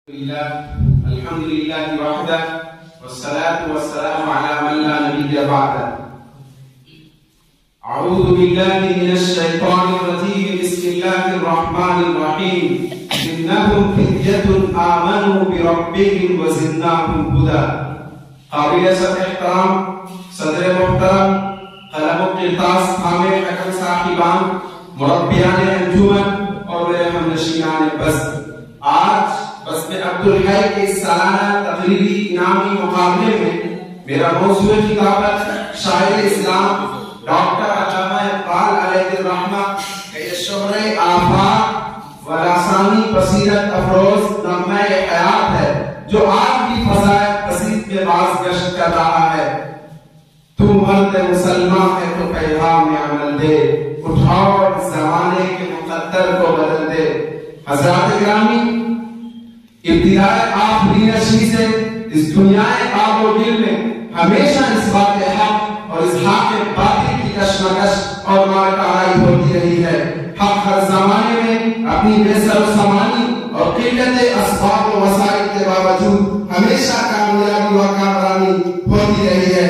الحمد لله وحده والصلاة والسلام على من لا نبي بعده. أعوذ بالله من الشيطان الرجيم. بسم الله الرحمن الرحيم. إنهم فتية آمنوا بربهم وزدناهم هدى. قابل احترام صدر محترم قلم و قرطاس حامل حکم صاحبان مربیان انجمن اور میرے ہم نشینان بس، آج بس میں عبدالحی کے سالانہ تقریری انعامی مقابلے میں میرا موضوع خطابت شاعر اسلام ڈاکٹر علامہ اقبال علیہ الرحمہ کا یہ شعر آفاق و لسانی بصیرت افروز نغمہ حیات ہے جو آج بھی فضائے بسیط میں بازگشت کر رہا ہے۔ تو مرد مسلمان ہے تو پیغام عمل دے، اٹھاؤ اور زمانے کے مقدر کو بدل دے۔ حضرات گرامی، ابتدائے آخری نشی سے اس دنیا آب و گل میں ہمیشہ اس بات حق اور اس حق باطل کی کشمکش اور مارکائی ہوتی رہی ہے۔ حق ہر زمانے میں اپنی بے سر و سامانی اور قلت اسباب و وسائل کے باوجود ہمیشہ کامیابی و کامرانی ہوتی رہی ہے،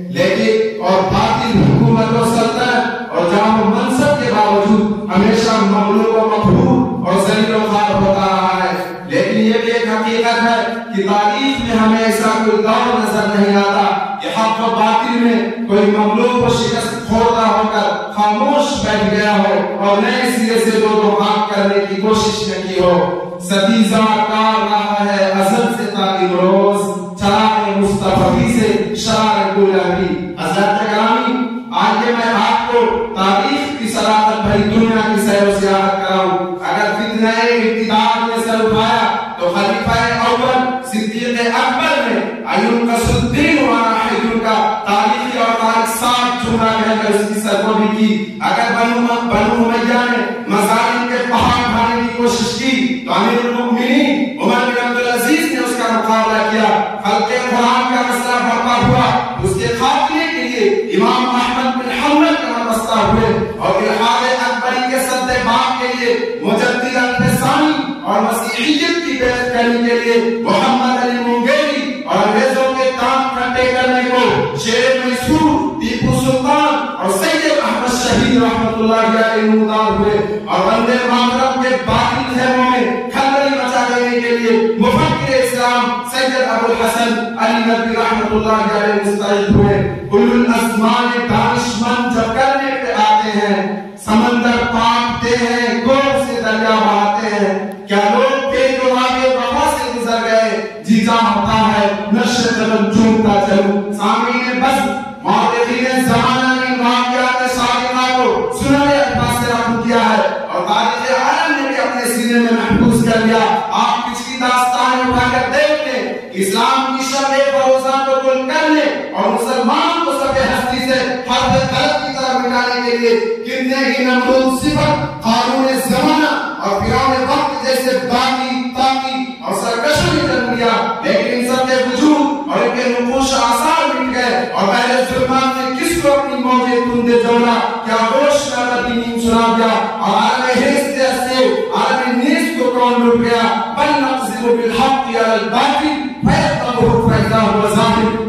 لیکن اور باطل حکومت و سلطنت اور جام و منصب کے باوجود ہمیشہ مغلوب و مقہور اور ذلیل و خوار ہوتا رہا ہے۔ لیکن یہ بھی ایک حقیقت ہے کہ تاریخ میں ہمیں ایسا کوئی دور نظر نہیں آتا کہ حق و باطل میں کوئی مغلوب و شکست خوردہ ہو کر خاموش بیٹھ گیا ہو اور نئے سرے سے دو کام کرنے کی کوشش نہ کی ہو۔ ستیزہ کار رہا ہے ازل سے تاکہ روز چراغ مصطفی سے شرار گلابی۔ حضرات گرامی، آج میں آپ کو تاریخ کی صراحت بھری دنیا کی سیر و سیاحت کراؤں۔ اگر فتنہ ابتداء نے سر اٹھایا تو خلیفہ اول صدیق اکبر نے ایون قص الدین واحد کا تاریخی اور تاریخ ساتھ جملہ کہہ کر اس کی سرگوشی کی۔ اگر بنو امیہ نے مظالم کے پہاڑ ڈھانے کی کوشش کی تو امیر المؤمنین عمر بن عبدالعزیز نے اس کا مقابلہ کیا۔ خلق قرآن کا مسئلہ برپا ہوا، اس کے خاتمے کے لیے امام احمد بن حنبل کا واسطہ ہوئے اور الحاد اکبری کے سد باب کے لیے مجدد الفسانی اور مسیحیت کی بیعت کرنے کے لیے محمد علی منگیری اور انگریزوں کے کام کھٹے کرنے کو شیر میسور، ٹیپو سلطان اور سید احمد شہید رحمت اللہ علیہ نمودار ہوئے اور وندے ماترم کے باطل خیموں میں کھلبلی مچا دینے کے لیے مفکر اسلام سید ابو الحسن علی ندوی رحمت اللہ علیہ مستعد ہوئے۔ اولو الازمان دانشمند جب کرنے پہ آتے ہیں، سمندر پاٹتے ہیں، گور سے دریا بہاتے ہیں، کیا لوگ بے جواب وفا سے گزر گئے؟ جی جا ہوتا ہے نشر جبل جھومتا چلوں۔ سامعین بس، مورخین زمانہ نے واقعات صادقہ کو سننے الفاظ سے رقم کیا ہے اور تاریخ عالم نے بھی اپنے سینے میں محفوظ کر لیا۔ آپ پچھلی داستان اٹھا کر دیکھ لیں، اسلام کی شب فروزہ کو گل کرنے اور مسلمان کو سب ہستی سے حرف غلط کی طرف مٹانے کے لیے کتنے ہی نمرود صفت، قارون زمانہ اور فرعون وقت جیسے باغی، طاغی اور سرکشوں نے جنم لیا، لیکن ان سب کے وجود اور ان کے نقوش آثار مٹ گئے اور پہلے ظلمان نے کس کو اپنی موجے تندے جوڑا، کیا ہوش میں اپنی نیند سنا دیا اور عالم حس سے عالم نیز کو کون لوٹ گیا؟ بل نقذف بالحق علی الباطل فیضربہ فاذا هو زاهق۔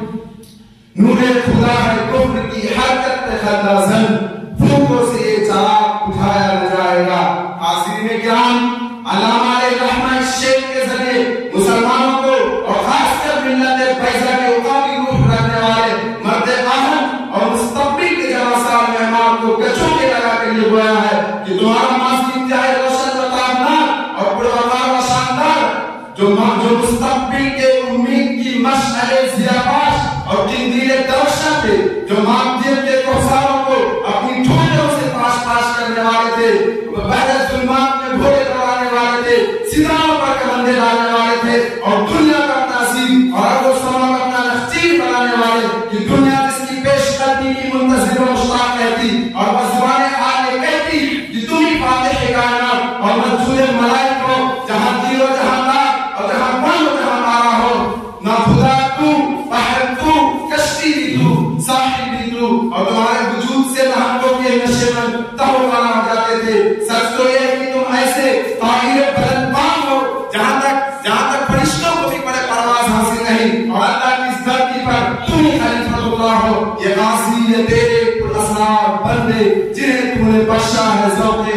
نور خدا ہے کفر کی حرکت پہ خدا زن، پھوکوں سے یہ چراغ اٹھایا نہ جائے گا۔ حاضرین کرام، علامہ علیہ الرحمہ اس شعر کے ذریعے مسلمانوں کو اور خاص کر ملت بیضا کے اقابی روح رکھنے والے مرد اہم اور مستقبل کے جواسار مہمان کو گچوں کے لگا کے لیے گویا ہے کہ تمہارا ماضی انتہائی روشن و تابناک اور پروار و شاندار جو مستقبل کے امید کی مشعل ضیاباش اور قندیل درخشاں تھے، جو مادیت کے کوثاروں کو اپنی ٹھوڑوں سے پاش پاش کرنے والے تھے، بحر ظلمات میں گھوڑے دوڑانے والے تھے، ستاروں پر کمندے ڈالنے والے تھے اور دنیا کا اپنا عظیم اور ارض و سما کا اپنا نخچیر بنانے والے کہ دنیا جس کی پیش قدمی کی منتظر و مشتاق رہتی اور بزبان حال یہ کہتی کہ تم ہی فاتح کائنات اور منصور ملائک ہو، جہاں دیر و جہاں رات اور جہاں بن و جہاں مارا ہو، نہ خدا تو، بحر تو، کشتی بھی تو، ساحل بھی تو، اور تمہارے وجود سے لہنگوں کے نشے میں تہوانا ہو جاتے تھے۔ سچ تو یہ کہ تم ایسے طاہر بلند بام ہو جہاں تک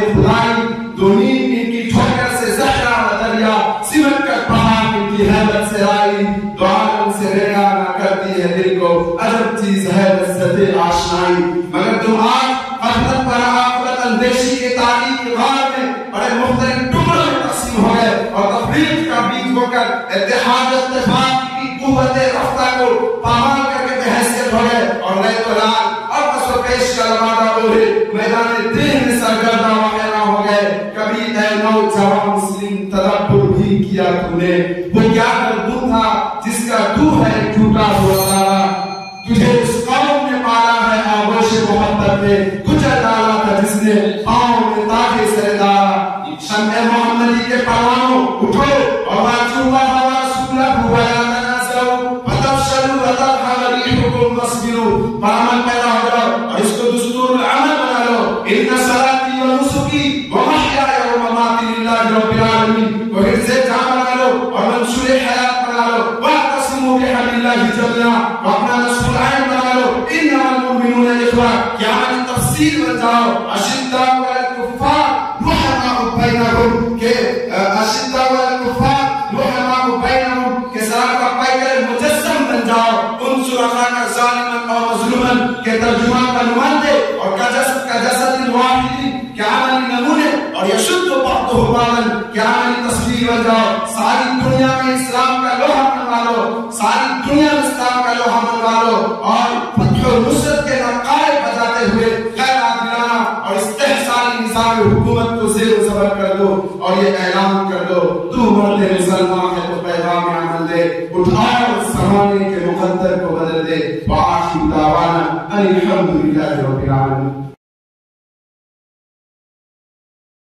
خدائی دو نیم ان کی ٹھوکر سے زہرا و دریا سمٹ کر پہاڑ ان کی حیبت سے آئی، دو عالم سے رہا نہ کرتی ہے دل کو عجب چیز ہے لذت آشنائی، مگر تم آج غفلت پر آفت اندیشی کے تاریخ کے غار میں بڑے مختلف ٹکڑوں میں تقسیم ہو گئے اور تفریق کا بیج ہو کر اتحاد اتفاق کی قوت رفتہ کو پامال کر کے بحیثیت ہو گئے اور لے تو لال اور بس و پیش کا لمادہ بولے میدان دین میں سرگردہ وغیرہ ہو گئے۔ کبھی اے نوجوان مسلم تدبر بھی کیا تو نے، وہ کیا گردوں تھا جس کا تو ہے ٹوٹا ہوا تارا، تجھے اس قوم نے پالا ہے آغوش محبت میں، کچل ڈالا تھا جس نے پاؤں میں تاج سردارا۔ شمع محمدی کے پروانوں اٹھو اور واجو اللہ و رسولہ ولا تنازعوا فتفشلوا وتذهب ريحكم واصبروا، عمل پیدا ہو جاؤ اور اس کو دستور العمل بنا لو۔ ان صلاتي ونسكي ومحياي ومماتي لله رب العالمين، وہ حفظ جان بنا لو اور منشور حیات بنا لو۔ واعتصموا بحبل الله جميعا، واپنا نصر العین بنا لو۔ انما المؤمنون اخوة، کیا ہماری تفسیر بن جاؤ۔ اشداء علی الکفار رحماء بینہم، کہ اشداء علی الکفار رحماء بینہم، کہ سراپا پائی کر مجسم بن جاؤ۔ انصر اخاک ظالما او مظلوما، کہ ترجمان کا نمائندے اور کا جسد واحد، کہ عملی نمونے اور یشد بعضہ بعضا، کہ عملی تصویر بن جاؤ۔ ساری دنیا میں اسلام کا لوہا منوا لو، ساری دنیا میں اسلام کا لوہا منوا لو اور فتح و نصرت کے نقائب بجاتے ہوئے غیر عادلانہ اور استحصالی نظام حکومت کو زیر و زبر کر دو اور یہ اعلان کر دو تو مرد مسلمان ہے تو پیغام عمل دے، اٹھاؤ زمانے کے مقدر کو بدل دے۔ وآخر دعوانا ان الحمد للہ رب العالمین۔